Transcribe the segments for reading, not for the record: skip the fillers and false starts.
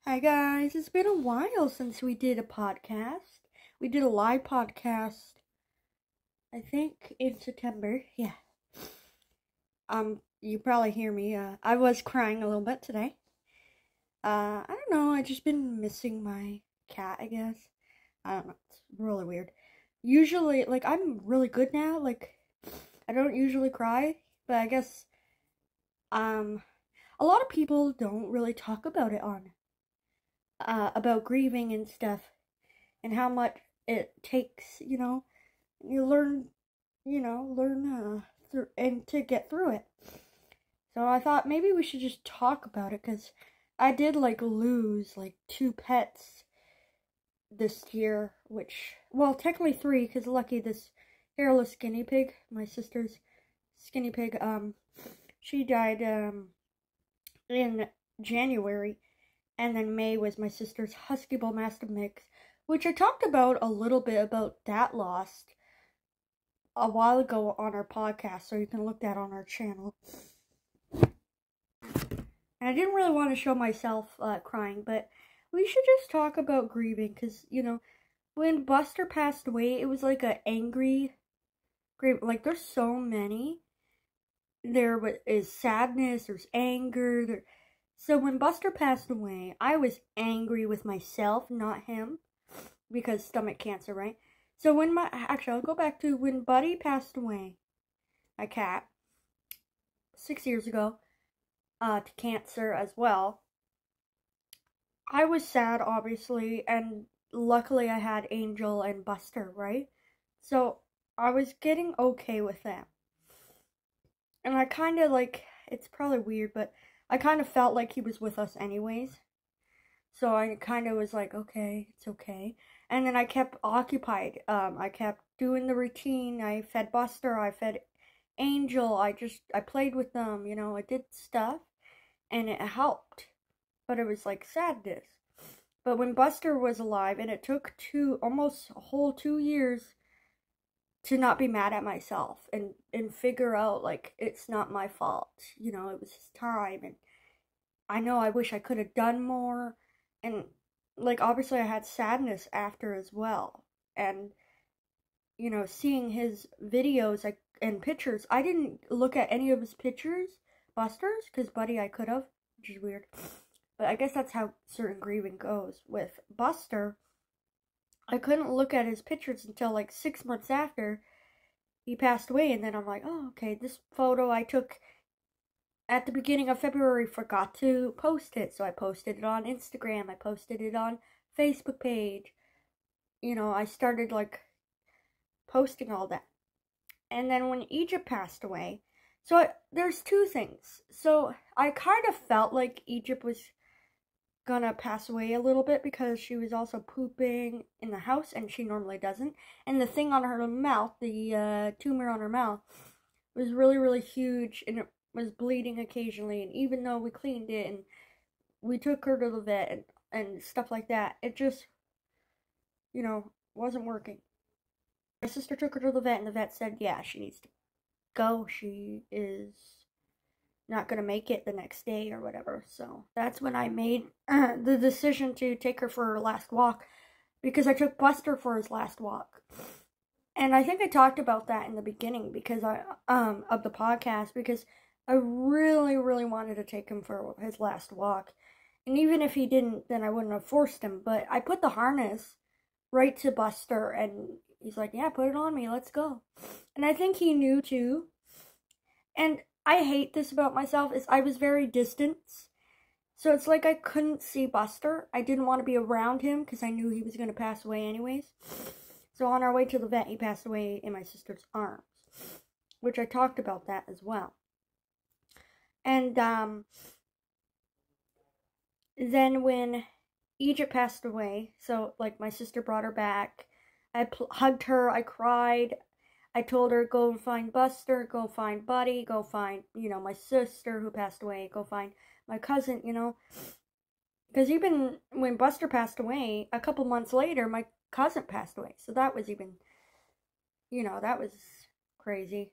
Hi guys, it's been a while since we did a podcast. We did a live podcast, I think in September. Yeah. You probably hear me. I was crying a little bit today. I don't know, I just been missing my cat, I guess. I don't know, it's really weird. Usually, I'm really good now, I don't usually cry, but I guess, a lot of people don't really talk about it about grieving and stuff, and how much it takes, you learn through and to get through it. So I thought maybe we should just talk about it, because I did lose two pets this year, which, well, technically three, because lucky this hairless guinea pig, my sister's guinea pig, she died in January, and then May was my sister's husky bull mastiff mix, which I talked about a little bit about that loss a while ago on our podcast, so you can look that on our channel. And I didn't really want to show myself crying, but we should just talk about grieving, because, when Buster passed away, it was like an angry grief. There's so many. There is sadness, there's anger. So when Buster passed away, I was angry with myself, not him, because stomach cancer, right? So I'll go back to when Buddy passed away, my cat, 6 years ago, to cancer as well. I was sad, obviously, and luckily I had Angel and Buster, right? So I was getting okay with them. And I kind of it's probably weird, but I kind of felt like he was with us anyways. So I kind of was like, okay, it's okay. And then I kept occupied. I kept doing the routine. I fed Buster. I fed Angel. I played with them. I did stuff. And it helped. But it was sadness. But when Buster was alive, and it took almost a whole 2 years to not be mad at myself. And figure out, it's not my fault. It was his time. And I know I wish I could have done more. And, obviously I had sadness after as well. And, seeing his videos and pictures, I didn't look at any of his pictures, Buster's, because Buddy I could have, which is weird. But I guess that's how certain grieving goes. With Buster, I couldn't look at his pictures until 6 months after he passed away. And then I'm like, oh, okay, this photo I took at the beginning of February, forgot to post it, so I posted it on Instagram, I posted it on Facebook page, I started, posting all that. And then when Egypt passed away, there's two things. So I kind of felt like Egypt was gonna pass away a little bit, because she was also pooping in the house, and she normally doesn't. And the thing on her mouth, the tumor on her mouth, was really, really huge, and it was bleeding occasionally. And even though we cleaned it and we took her to the vet and stuff like that, it just, wasn't working. My sister took her to the vet, and the vet said, yeah, she needs to go. She is not going to make it the next day or whatever. So that's when I made the decision to take her for her last walk, because I took Buster for his last walk. And I think I talked about that in the beginning because of the podcast, because I really, really wanted to take him for his last walk. And even if he didn't, then I wouldn't have forced him. But I put the harness right to Buster, and he's like, yeah, put it on me, let's go. And I think he knew too. And I hate this about myself, is I was very distant. So it's like I couldn't see Buster. I didn't want to be around him because I knew he was going to pass away anyways. So on our way to the vet, he passed away in my sister's arms, which I talked about that as well. And then when Egypt passed away, so my sister brought her back, I hugged her, I cried, I told her, go find Buster, go find Buddy, go find, my sister who passed away, go find my cousin, because even when Buster passed away, a couple months later, my cousin passed away. So that was even, that was crazy.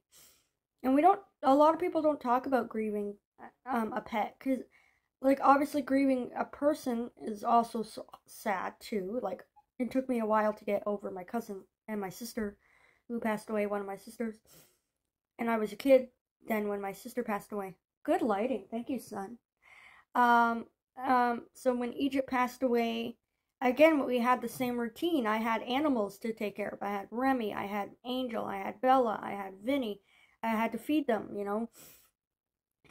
And a lot of people don't talk about grieving a pet, because like, obviously grieving a person is also so sad too. Like, it took me a while to get over my cousin and my sister who passed away, one of my sisters. And I was a kid then when my sister passed away. Good lighting. Thank you, son. Um, so when Egypt passed away, again, we had the same routine. I had animals to take care of. I had Remi, I had Angel, I had Bella, I had Vinny. I had to feed them, you know.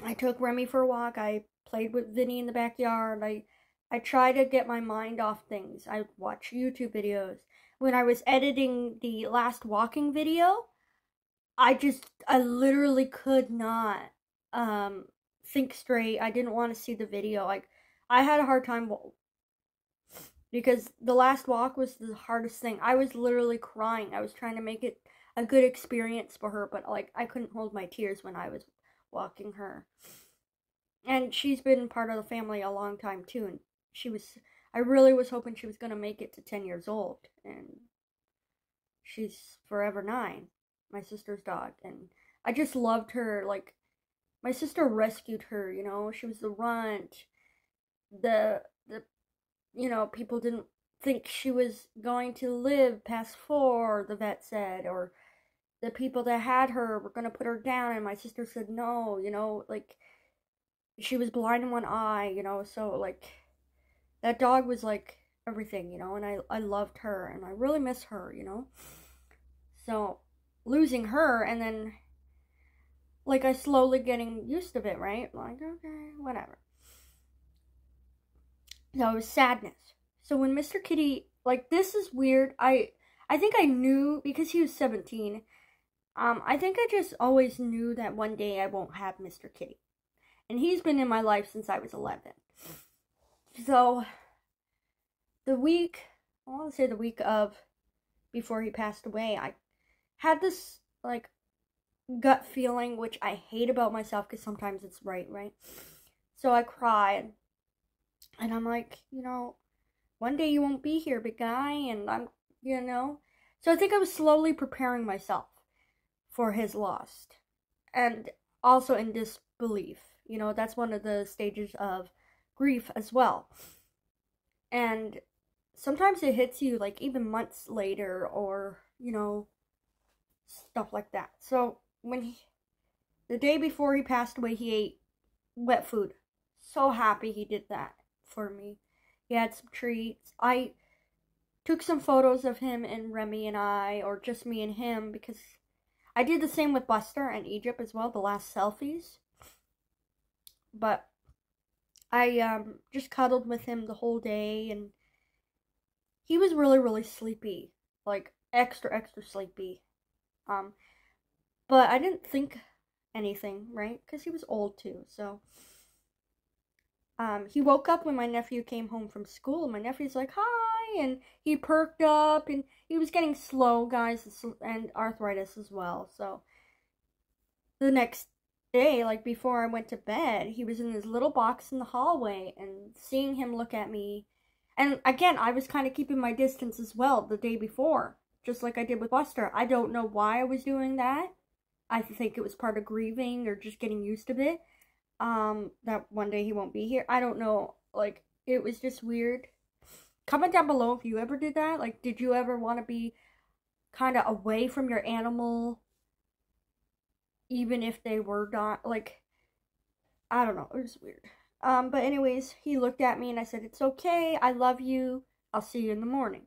I took Remi for a walk. I played with Vinny in the backyard. I try to get my mind off things. I watch YouTube videos. When I was editing the last walking video, I literally could not think straight. I didn't want to see the video. Like, I had a hard time because the last walk was the hardest thing. I was literally crying. I was trying to make it a good experience for her, but like, I couldn't hold my tears when I was walking her. And she's been part of the family a long time too, and I really was hoping she was going to make it to 10 years old, and she's forever 9, my sister's dog, and I just loved her. Like, my sister rescued her, you know. She was the runt. The you know, people didn't think she was going to live past 4, the vet said, or the people that had her were going to put her down, and my sister said no, you know, like, she was blind in one eye, you know, so, like, that dog was, like, everything, you know, and I loved her, and I really miss her, you know. So, losing her, and then, like, I slowly getting used to it, right? Like, okay, whatever. So, it was sadness. So, when Mr. Kitty, like, this is weird, I think I knew, because he was 17, I think I just always knew that one day I won't have Mr. Kitty. And he's been in my life since I was 11. So, I want to say the week of before he passed away, I had this, like, gut feeling, which I hate about myself because sometimes it's right? So I cried. And I'm like, you know, one day you won't be here, big guy, and I'm, you know. So I think I was slowly preparing myself for his loss. And also in disbelief. You know, that's one of the stages of grief as well. And sometimes it hits you, like, even months later, or, you know, stuff like that. So, the day before he passed away, he ate wet food. So happy he did that for me. He had some treats. I took some photos of him and Remi and I, or just me and him, because I did the same with Buster and Egypt as well, the last selfies. But I just cuddled with him the whole day, and he was really, really sleepy. Like, extra, extra sleepy. But I didn't think anything, right? Because he was old too, so. He woke up when my nephew came home from school, and my nephew's like, hi, and he perked up, and he was getting slow, guys, and arthritis as well, so. The next day, like, before I went to bed, he was in his little box in the hallway, and seeing him look at me, and again, I was kind of keeping my distance as well the day before, just like I did with Buster. I don't know why I was doing that. I think it was part of grieving or just getting used to it. That one day he won't be here. I don't know. Like, it was just weird. Comment down below if you ever did that. Like, did you ever want to be kind of away from your animal, even if they were not, like, I don't know. It was weird. But anyways, he looked at me and I said, it's okay. I love you. I'll see you in the morning.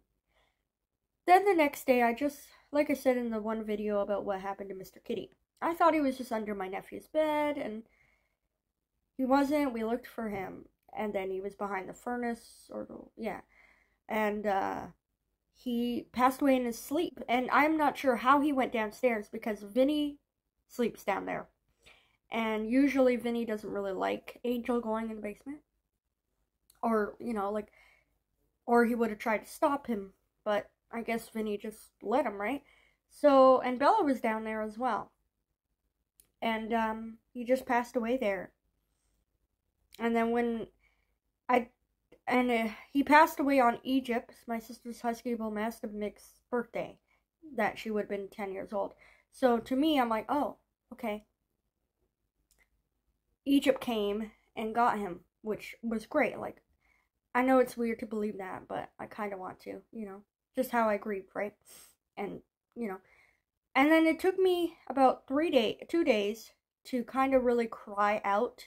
Then the next day, I just, like I said in the one video about what happened to Mr. Kitty, I thought he was just under my nephew's bed, and he wasn't. We looked for him, and then he was behind the furnace, and he passed away in his sleep, and I'm not sure how he went downstairs, because Vinny sleeps down there, and usually Vinny doesn't really like Angel going in the basement, or, you know, like, or he would have tried to stop him, but I guess Vinny just let him, right? So, and Bella was down there as well, and he just passed away there. And then when he passed away on Egypt, my sister's Husky Bull Mastiff Mix's birthday, that she would have been 10 years old. So to me, I'm like, oh, okay. Egypt came and got him which was great. Like, I know it's weird to believe that, but I kind of want to, just how I grieve, right? And, and then it took me about 2 days to kind of really cry out,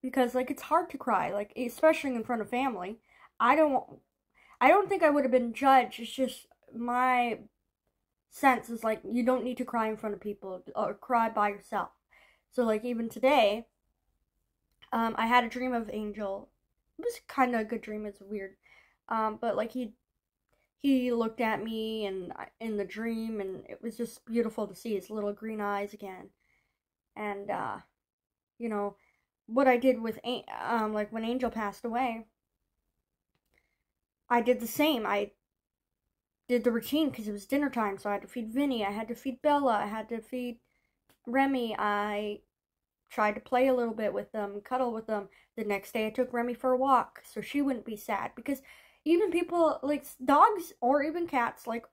because, like, it's hard to cry, like, especially in front of family. I don't think I would have been judged. It's just my sense is like, you don't need to cry in front of people or cry by yourself. So, like, even today, I had a dream of Angel. It was kind of a good dream. It's weird. But, like, he looked at me and in the dream, and it was just beautiful to see his little green eyes again. And, what I did with, like, when Angel passed away, I did the same. I did the routine because it was dinner time, so I had to feed Vinny, I had to feed Bella, I had to feed Remi. I tried to play a little bit with them, cuddle with them. The next day I took Remi for a walk so she wouldn't be sad, because even people, like dogs or even cats, like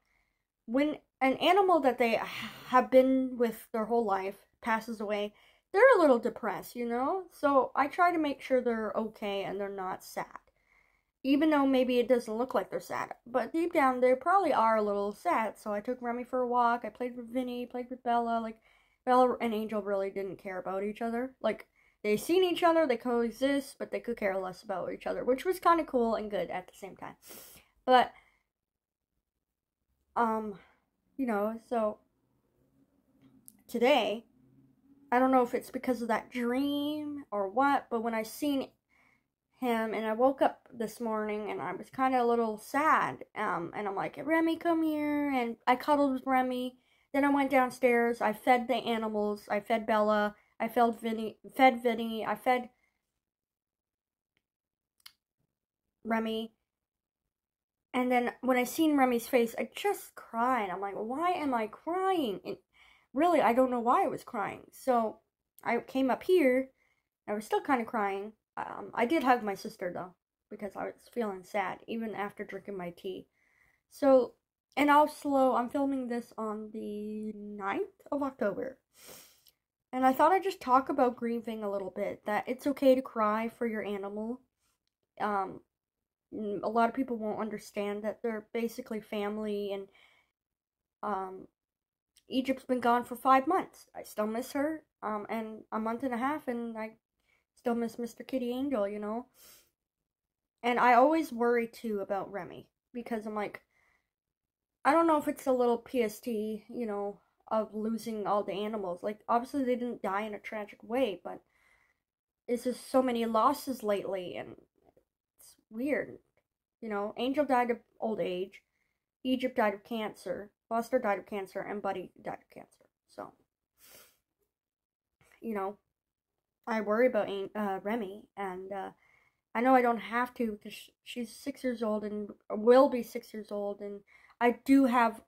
when an animal that they have been with their whole life passes away, they're a little depressed, So I try to make sure they're okay and they're not sad. Even though maybe it doesn't look like they're sad. But deep down, they probably are a little sad. So I took Remi for a walk. I played with Vinny, played with Bella. Like, Bella and Angel really didn't care about each other. Like, they seen each other, they coexist, but they could care less about each other, which was kind of cool and good at the same time. But, so today, I don't know if it's because of that dream or what, but when I seen him and I woke up this morning and I was kind of a little sad, and I'm like, Remi, come here, and I cuddled with Remi. Then I went downstairs, I fed the animals, I fed Bella, I fed Vinny, I fed Remi. And then when I seen Remi's face, I just cried. I'm like, why am I crying? And really, I don't know why I was crying. So I came up here, I was still kind of crying. I did hug my sister, though, because I was feeling sad, even after drinking my tea. So, and also, I'm filming this on the 9th of October. And I thought I'd just talk about grieving a little bit, that it's okay to cry for your animal. A lot of people won't understand that they're basically family, and Egypt's been gone for 5 months. I still miss her, and a month and a half, and I still miss Mr. Kitty Angel, And I always worry, too, about Remi, because I'm like, I don't know if it's a little PST, of losing all the animals. Like, obviously they didn't die in a tragic way, but it's just so many losses lately, and it's weird. Angel died of old age, Egypt died of cancer, Buster died of cancer, and Buddy died of cancer. So, I worry about Remi, and I know I don't have to, because she's 6 years old and will be 6 years old, and I do have,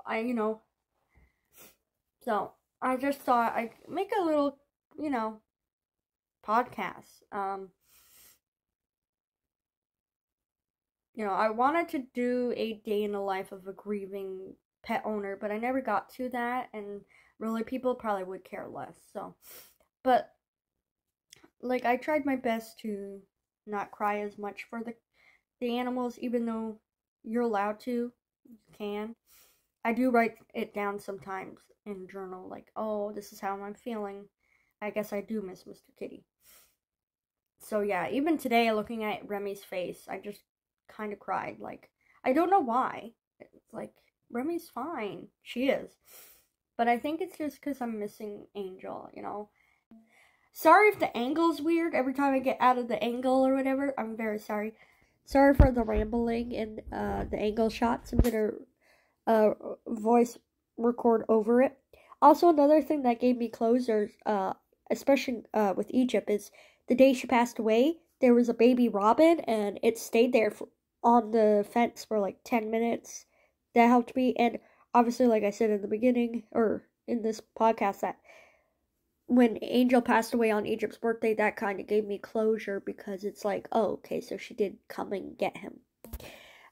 so I just thought I'd make a little, podcast. I wanted to do a day in the life of a grieving pet owner, but I never got to that, and really people probably would care less, so, but like, I tried my best to not cry as much for the animals, even though you're allowed to, you can. I do write it down sometimes in a journal, like, oh, this is how I'm feeling. I guess I do miss Mr. Kitty. So yeah, even today, looking at Remi's face, I just kind of cried. Like, I don't know why. It's like, Remi's fine. She is. But I think it's just because I'm missing Angel, Sorry if the angle's weird every time I get out of the angle or whatever. I'm very sorry. Sorry for the rambling and the angle shots. I'm going to voice record over it. Also, another thing that gave me closure, especially with Egypt, is the day she passed away, there was a baby robin, and it stayed there on the fence for like 10 minutes. That helped me. And obviously, like I said in the beginning, or in this podcast, that when Angel passed away on Egypt's birthday, that kind of gave me closure, because it's like, oh, okay, so she did come and get him.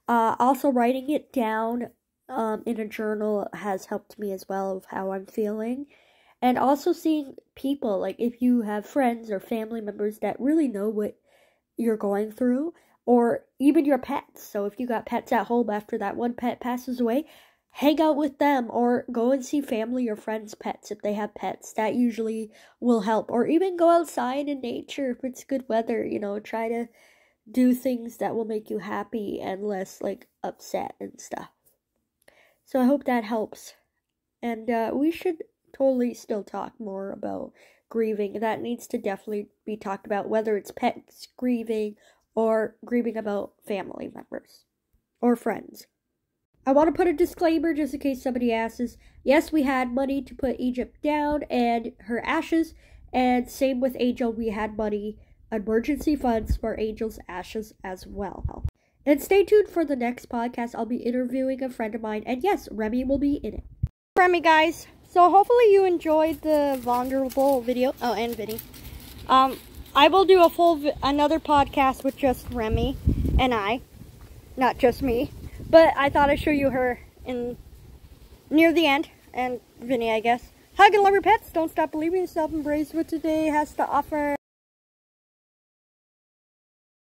Also, writing it down in a journal has helped me as well, of how I'm feeling. And also seeing people, like if you have friends or family members that really know what you're going through, or even your pets. So if you got pets at home after that one pet passes away, hang out with them or go and see family or friends' pets if they have pets. That usually will help. Or even go outside in nature if it's good weather, you know, try to do things that will make you happy and less like upset and stuff. So I hope that helps. And we should totally still talk more about grieving. That needs to definitely be talked about, whether it's pets grieving or grieving about family members or friends. I want to put a disclaimer just in case somebody asks. Yes, we had money to put Egypt down and her ashes, and same with Angel, we had money, emergency funds for Angel's ashes as well. And stay tuned for the next podcast. I'll be interviewing a friend of mine, and yes, Remi will be in it. Remi, guys. So hopefully you enjoyed the vulnerable video. Oh, and Vinny. I will do another podcast with just Remi and I, not just me. But I thought I'd show you her near the end, and Vinny, I guess. Hug and love your pets. Don't stop believing yourself. Embrace what today has to offer.